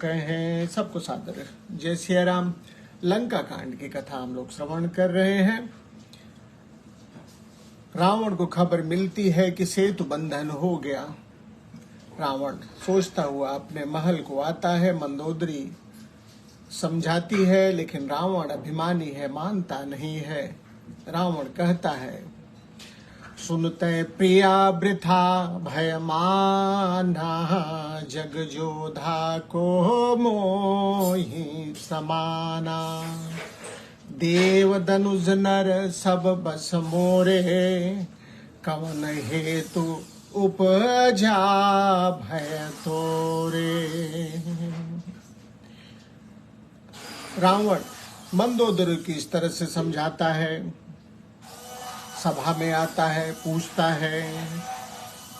कहें सबको सादर जय सिया राम। लंका कांड की कथा हम लोग श्रवण कर रहे हैं। रावण को खबर मिलती है कि सेतु बंधन हो गया। रावण सोचता हुआ अपने महल को आता है। मंदोदरी समझाती है, लेकिन रावण अभिमानी है, मानता नहीं है। रावण कहता है, सुनते प्रिया वृथा भयमाना, जग जोधा को मोहि समाना। देव धनुज नर सब बस मोरे, कवन हेतु उपजा भय तोरे। रावण मंदोदरी की इस तरह से समझाता है। सभा में आता है, पूछता है,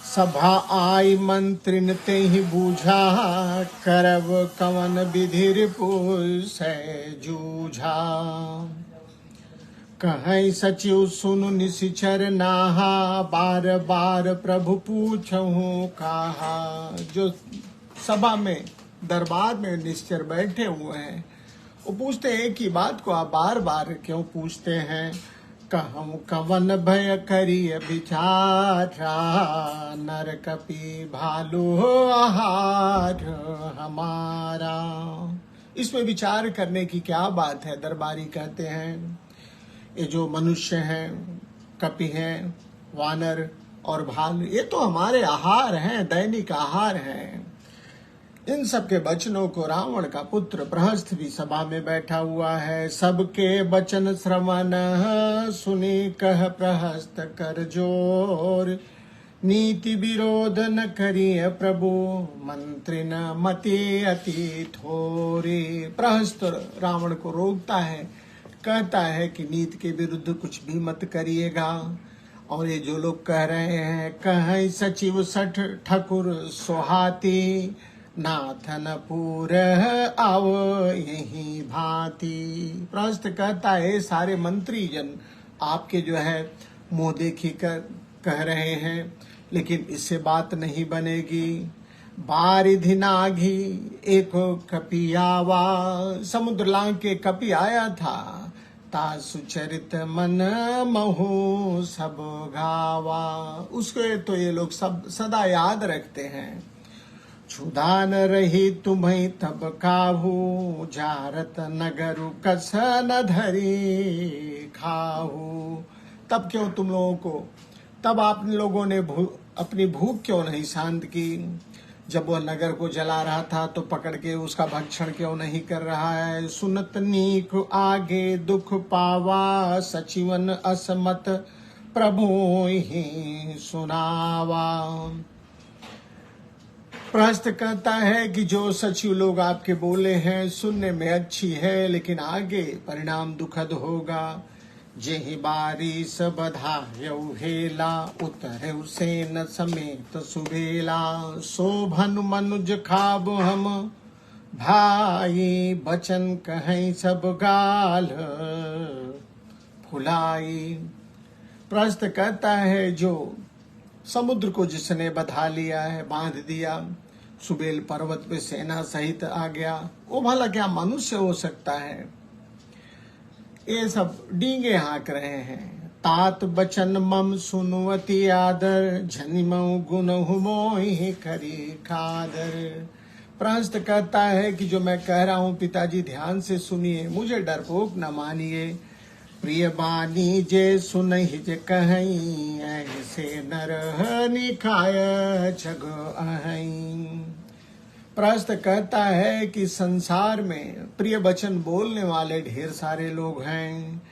सभा आई मंत्रिन ते ही बूझा, करब कवन विधि रिपुर से जूझा। कहीं सचिव सुनु निशिचर नाहा, बार बार प्रभु पूछहूँ कहा। जो सभा में दरबार में निश्चर बैठे हुए हैं, वो पूछते हैं एक ही बात को आप बार बार क्यों पूछते हैं। कहूँ कवन भय करिय विचारा, नर कपि भालु आहार हमारा। इसमें विचार करने की क्या बात है। दरबारी कहते हैं, ये जो मनुष्य हैं, कपि हैं, वानर और भालू, ये तो हमारे आहार हैं, दैनिक आहार हैं। इन सब के वचनों को रावण का पुत्र प्रहस्त भी सभा में बैठा हुआ है। सबके वचन श्रवण सुनी कह प्रहस्त कर जोर, नीति विरोध न करिए प्रभु, मंत्री न मति अति थोरी। प्रहस्त रावण को रोकता है, कहता है कि नीति के विरुद्ध कुछ भी मत करिएगा। और ये जो लोग कह रहे हैं, कहीं सचिव सठ ठकुर सोहाती, नाथन पूर आओ यही भांति। प्रहस्त कहता है, सारे मंत्री जन आपके जो है मुंह देखी कर कह रहे हैं, लेकिन इससे बात नहीं बनेगी। बारिधि नाघी एक कपि आवा, समुद्र लांग के कपि आया था, ता सुचरित मन महु सब गावा। उसके तो ये लोग सब सदा याद रखते हैं। क्षुधान रही तुम्हें तब काहू, जारत नगरु कस न धरी खाहू। तब क्यों तुम लोगों को, तब आप लोगों ने अपनी भूख क्यों नहीं शांत की। जब वह नगर को जला रहा था तो पकड़ के उसका भक्षण क्यों नहीं कर रहा है। सुनत नीक आगे दुख पावा, सचिवन असमत प्रभु ही सुनावा। प्रहस्त कहता है कि जो सचिव लोग आपके बोले हैं सुनने में अच्छी है, लेकिन आगे परिणाम दुखद होगा। जेहि बारिश बधायौ हेला, उतरे सेन समेत सुबेला। शोभन मनुज खाब हम भाई, बचन कहें सब गाल फुलाई। प्रहस्त कहता है, जो समुद्र को जिसने बधा लिया है, बांध दिया, सुबेल पर्वत पे सेना सहित आ गया, वो भला क्या मनुष्य हो सकता है। ये सब डींगे हाँक रहे हैं। तात बचन मम सुनुवती आदर, झनिमऊ गुण हुमोहि करी खादर। प्रहस्त कहता है कि जो मैं कह रहा हूँ पिताजी ध्यान से सुनिए, मुझे डरपोक न मानिए। प्रिय बानी जे सुनहि जे कहीं, ऐसे नर निखाय छग अहई। प्रहस्त कहता है कि संसार में प्रिय वचन बोलने वाले ढेर सारे लोग हैं।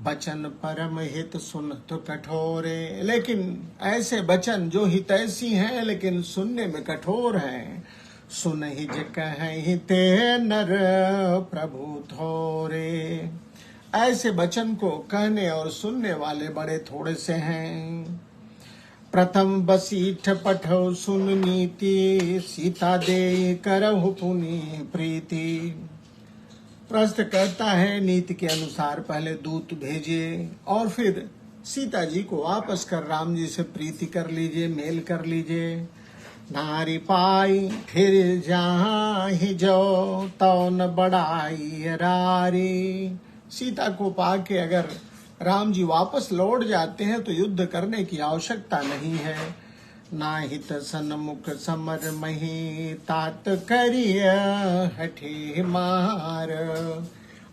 वचन परम हित सुन तो कठोरे, लेकिन ऐसे वचन जो हितैषी हैं लेकिन सुनने में कठोर हैं। सुनहि जे कहीं ते नर प्रभु थोरे। ऐसे वचन को कहने और सुनने वाले बड़े थोड़े से हैं। प्रथम बसीठ पठौ सुन नीति, सीता दे करहु पुनि प्रीति। प्रहस्त कहता है, नीति के अनुसार पहले दूत भेजे और फिर सीता जी को वापस कर राम जी से प्रीति कर लीजिए, मेल कर लीजिए। नारी पाई फिर जाहि जो तौ न बढ़ाई रारी। सीता को पाके अगर राम जी वापस लौट जाते हैं तो युद्ध करने की आवश्यकता नहीं है। नाहित सन्मुख समर मही तात करिय हठे मार।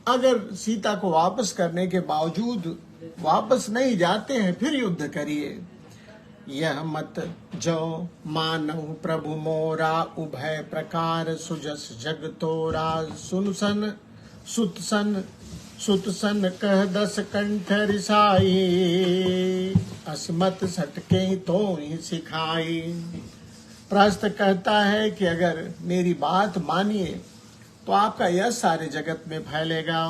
अगर सीता को वापस करने के बावजूद वापस नहीं जाते हैं फिर युद्ध करिए। यह मत जो मानव प्रभु मोरा उभय प्रकार सुजस जग तोरा। सुन सन सुत सन कह दस कंठ रिसाई। असमत सटके तो ही सिखाई। प्रहस्त कहता है कि अगर मेरी बात मानिए तो आपका यश सारे जगत में फैलेगा।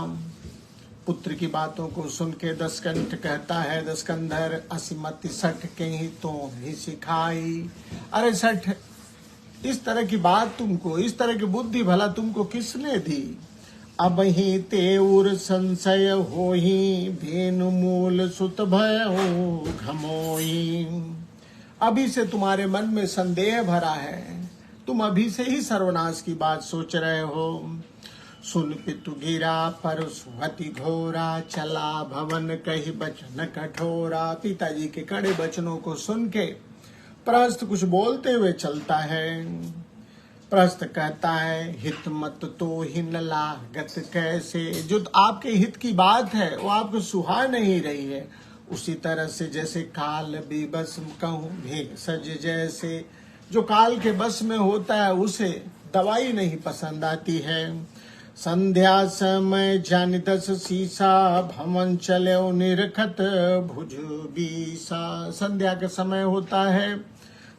पुत्र की बातों को सुन के दसकंठ कहता है दसकंधर असीमति सठ के ही तो ही सिखाई। अरे सठ, इस तरह की बात तुमको, इस तरह की बुद्धि भला तुमको किसने दी। अब ही तेउर संशय हो ही भेनु मूल सुत भयो घमोई। अभी से तुम्हारे मन में संदेह भरा है, तुम अभी से ही सर्वनाश की बात सोच रहे हो। सुन पितु गिरा परसुहति घोरा चला भवन कही बचन कठोरा। पिताजी के कड़े वचनों को सुन के प्रहस्त कुछ बोलते हुए चलता है। प्रहस्त कहता है हित मत तो ही न लागत कैसे। जो आपके हित की बात है वो आपको सुहा नहीं रही है। उसी तरह से जैसे काल बेबस कहूँ भेषज जैसे। जो काल के बस में होता है उसे दवाई नहीं पसंद आती है। संध्या समय जान दस सीसा भवन चले निरखत भुज बीसा। संध्या का समय होता है,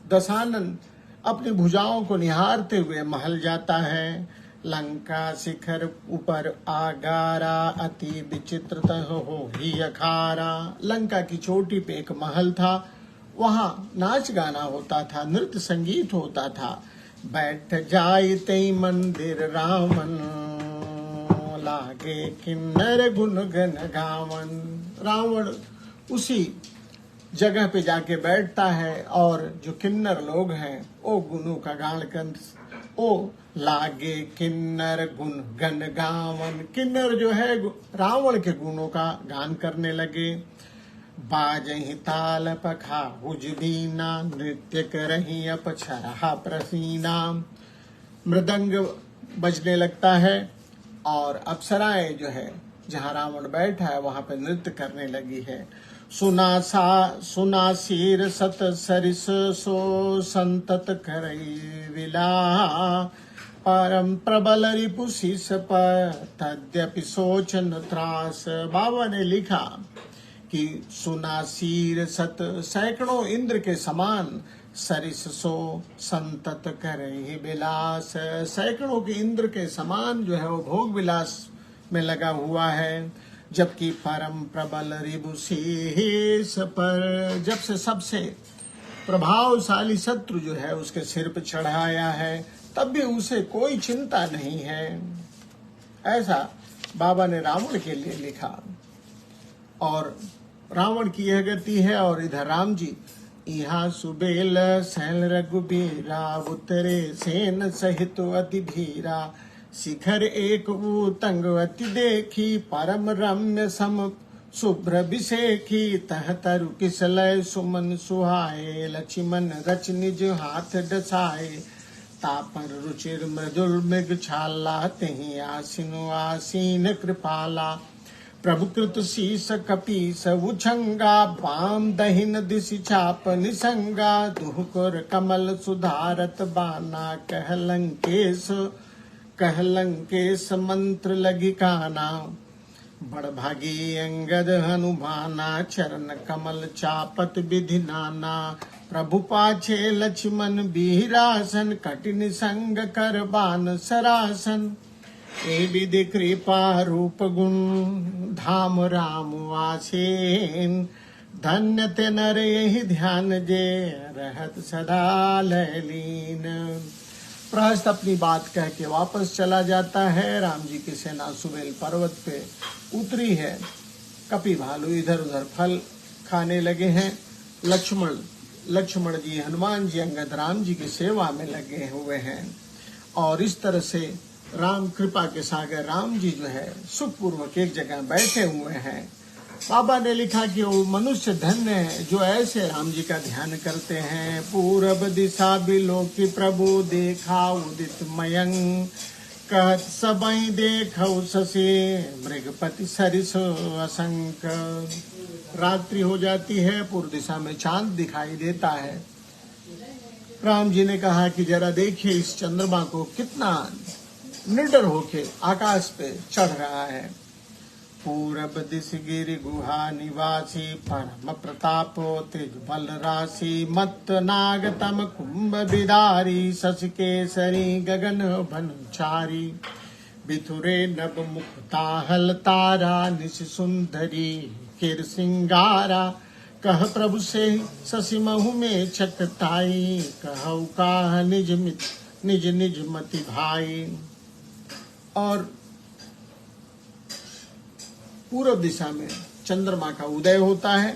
दशानन अपनी भुजाओं को निहारते हुए महल जाता है। लंका शिखर ऊपर आगारा अति विचित्र हो ही अखारा। लंका की चोटी पे एक महल था, वहां नाच गाना होता था, नृत्य संगीत होता था। बैठ जाए तई मंदिर रावण लागे किन्नर गुण गन गावन। रावण उसी जगह पे जाके बैठता है और जो किन्नर लोग हैं वो गुणों का गान कर, ओ लागे किन्नर गुण गन गावन। किन्नर जो है रावण के गुणों का गान करने लगे। बाजहि ताल पखा उजबीना नृत्य करही अपछरहा प्रसीना। मृदंग बजने लगता है और अप्सराएं जो है जहाँ रावण बैठा है वहां पे नृत्य करने लगी है। सुना शीर सत सरिस सो संतत करई विला। परम प्रबल रिपु शीस पर तद्यपि सोचन त्रास। बाबा ने लिखा कि सुना शीर सत सैकड़ों इंद्र के समान, सरिस सो संतत करे विलास। सैकड़ों के इंद्र के समान जो है वो भोग विलास में लगा हुआ है। जबकि परम प्रबल रिबु शीस पर, जब से सबसे प्रभावशाली शत्रु जो है उसके सिर पर चढ़ाया है तब भी उसे कोई चिंता नहीं है। ऐसा बाबा ने रावण के लिए लिखा। और रावण की यह गति है। और इधर राम जी यहाँ सुबेल सैल रघुबीरा उतरे सेन सहित अति भीरा। शिखर एक तंग अति देखी परम रम्य सम शुभ्र विषेखी। तह तरु किसलय सुमन सुहाए लक्ष्मण रच निज हाथ डसाए। तापर रुचिर मृदुल मृग छाला तेहि आसीनु आसीन कृपाला। प्रभु कृत शीस कपीस उछंगा बाम दहिन दिशि चाप निसंगा। दुहकुर कमल सुधारत बाना कह लंकेश मंत्र लगी काना। बड़ भागी अंगद हनुमाना चरण कमल चापत विधि नाना। प्रभु पाछे लक्ष्मण बीरासन कठिन संग कर बान सरासन। ए विधि कृपा रूप गुण धाम राम वासेन। धन्य ते नर यही ध्यान जे रहत सदा लयलीन। प्रहस्त अपनी बात कह के वापस चला जाता है। राम जी की सेना सुबेल पर्वत पे उतरी है। कपि भालू इधर उधर फल खाने लगे हैं। लक्ष्मण लक्ष्मण जी, हनुमान जी, अंगद राम जी की सेवा में लगे हुए हैं। और इस तरह से राम कृपा के सागर राम जी जो है सुखपूर्वक एक जगह बैठे हुए हैं। बाबा ने लिखा कि वो मनुष्य धन्य है जो ऐसे राम जी का ध्यान करते हैं। पूरब दिशा बिलोकी प्रभु देखा उदित मयंक, कहत सबई देखौ शशि मृगपति सरिस असंक। रात्रि हो जाती है, पूर्व दिशा में चांद दिखाई देता है। राम जी ने कहा कि जरा देखिए इस चंद्रमा को, कितना निडर होके आकाश पे चढ़ रहा है। पूरब दिश गिरि गुहा निवासी परम प्रतापो तेज बल राशि, मत नागतम कुंभ बिदारी शशि केसरी गगन भनुचारी, बिथुरे नभ मुक्ताहल तारा निश सुंदरी किर सिंगारा, कह प्रभु से शशि महु में चकताई, कहु काह निज निज मति भाई। और पूर्व दिशा में चंद्रमा का उदय होता है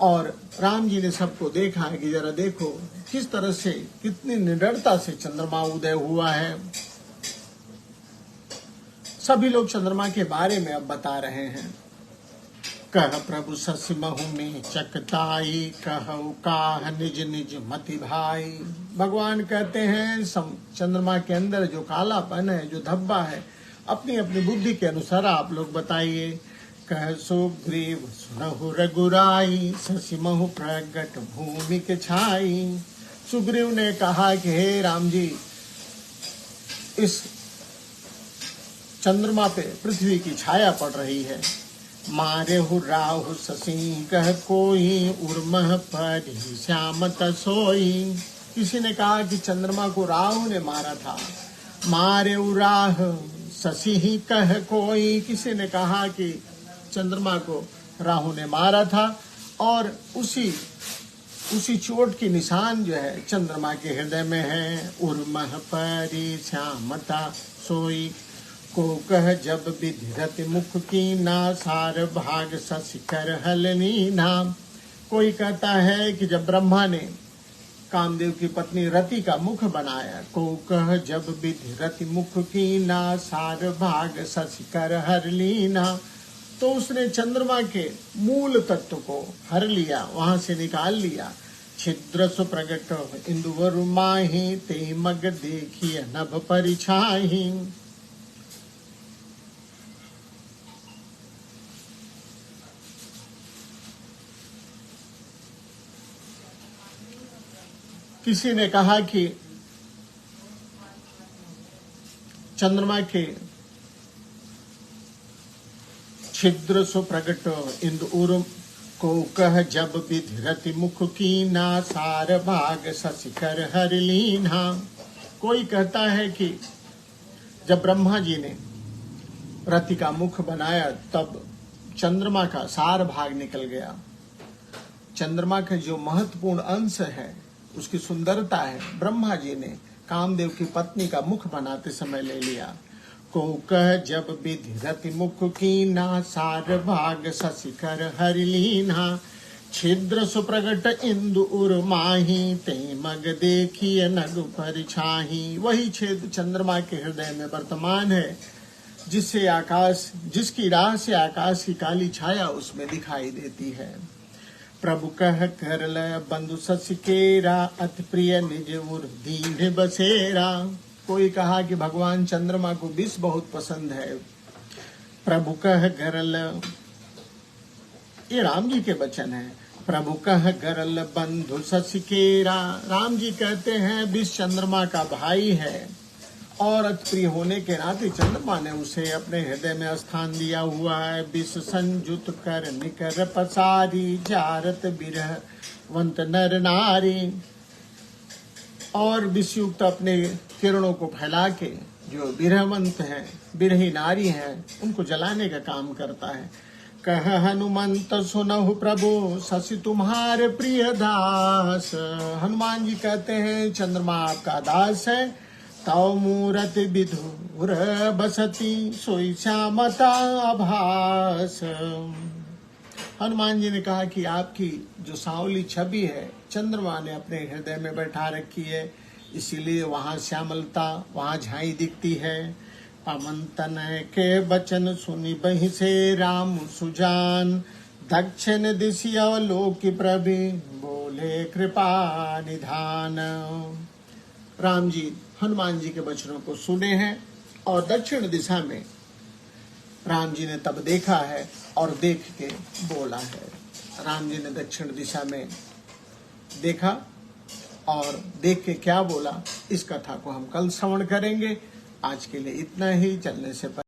और राम जी ने सबको देखा है कि जरा देखो किस तरह से, कितनी निडरता से चंद्रमा उदय हुआ है। सभी लोग चंद्रमा के बारे में अब बता रहे हैं। कह प्रभु शशि महु में चकताई, कहु काह निज निज मति भाई। भगवान कहते हैं चंद्रमा के अंदर जो कालापन है, जो धब्बा है, अपनी अपनी बुद्धि के अनुसार आप लोग बताइए। कह सुग्रीव सुनहु रघुराई, शशि महु प्रगट भूमि के छाई। सुग्रीव ने कहा कि हे राम जी, इस चंद्रमा पे पृथ्वी की छाया पड़ रही है। मारे हु राहु शशि कह कोई, उर्मह परि श्याम तसोई। किसी ने कहा कि चंद्रमा को राहु ने मारा था। मारे राह शशि ही कह कोई, किसी ने कहा कि चंद्रमा को राहु ने मारा था। और उसी चोट की निशान जो है चंद्रमा के हृदय में है। उर्मह परि श्यामता सोई, को कह जब विधिरति मुख की ना, सार भाग शशि कर हलनी नाम। कोई कहता है कि जब ब्रह्मा ने कामदेव की पत्नी रति का मुख बनाया, को कह जब विधिरति मुख की ना, सार भाग शशि कर हर लीना, तो उसने चंद्रमा के मूल तत्व को हर लिया, वहां से निकाल लिया। छिद्र सुप्रगट इंदुवर माही, ते मग देखिए नभ परिछाही। किसी ने कहा कि चंद्रमा के छिद्र सो प्रगट इंदु उर्म, को कह जब विधिरति मुख की ना, सार भाग शशि कर हर लीना। कोई कहता है कि जब ब्रह्मा जी ने रति का मुख बनाया तब चंद्रमा का सार भाग निकल गया। चंद्रमा का जो महत्वपूर्ण अंश है, उसकी सुंदरता है, ब्रह्मा जी ने कामदेव की पत्नी का मुख बनाते समय ले लिया। को कह जब विधिरति मुख की ना, सार भाग शशि कर हरि लीना। छिद्र सुप्रगट इंदु उर्माही, ते मग देखिए नग परिछाही। वही छेद चंद्रमा के हृदय में वर्तमान है, जिससे आकाश, जिसकी राह से आकाश की काली छाया उसमें दिखाई देती है। प्रभु कह कर ल बंधु शशि केरा, अति प्रिय निज उर दीन बसेरा। कोई कहा कि भगवान चंद्रमा को विष बहुत पसंद है। प्रभु कह गरल, ये राम जी के वचन है। प्रभु कह गरल बंधु शशि केरा। राम जी कहते हैं विष चंद्रमा का भाई है और अति प्रिय होने के नाते चंद्रमा ने उसे अपने हृदय में स्थान दिया हुआ है। विष संयुत कर निकर पसारी, जारत बिरह वंत नर नारी। और विषयुक्त अपने किरणों को फैला के जो विरहवंत हैं, विरही नारी हैं, उनको जलाने का काम करता है। कह हनुमंत सुनहु प्रभु, शशि तुम्हारे प्रिय दास। हनुमान जी कहते हैं चंद्रमा आपका दास है। तव मूरत विधुर बसती, सोई श्यामता आभास। हनुमान जी ने कहा कि आपकी जो सांवली छवि है चंद्रमा ने अपने हृदय में बैठा रखी है, इसीलिए वहाँ श्यामलता, वहाँ झाई दिखती है। पवन तनय के बचन सुनि बहि से राम सुजान, दक्षिण दिशि अवलोकि प्रभि बोले कृपा निधान। राम जी हनुमान जी के वचनों को सुने हैं और दक्षिण दिशा में राम जी ने तब देखा है और देख के बोला है। राम जी ने दक्षिण दिशा में देखा और देख के क्या बोला, इस कथा को हम कल श्रवण करेंगे। आज के लिए इतना ही। चलने से पहले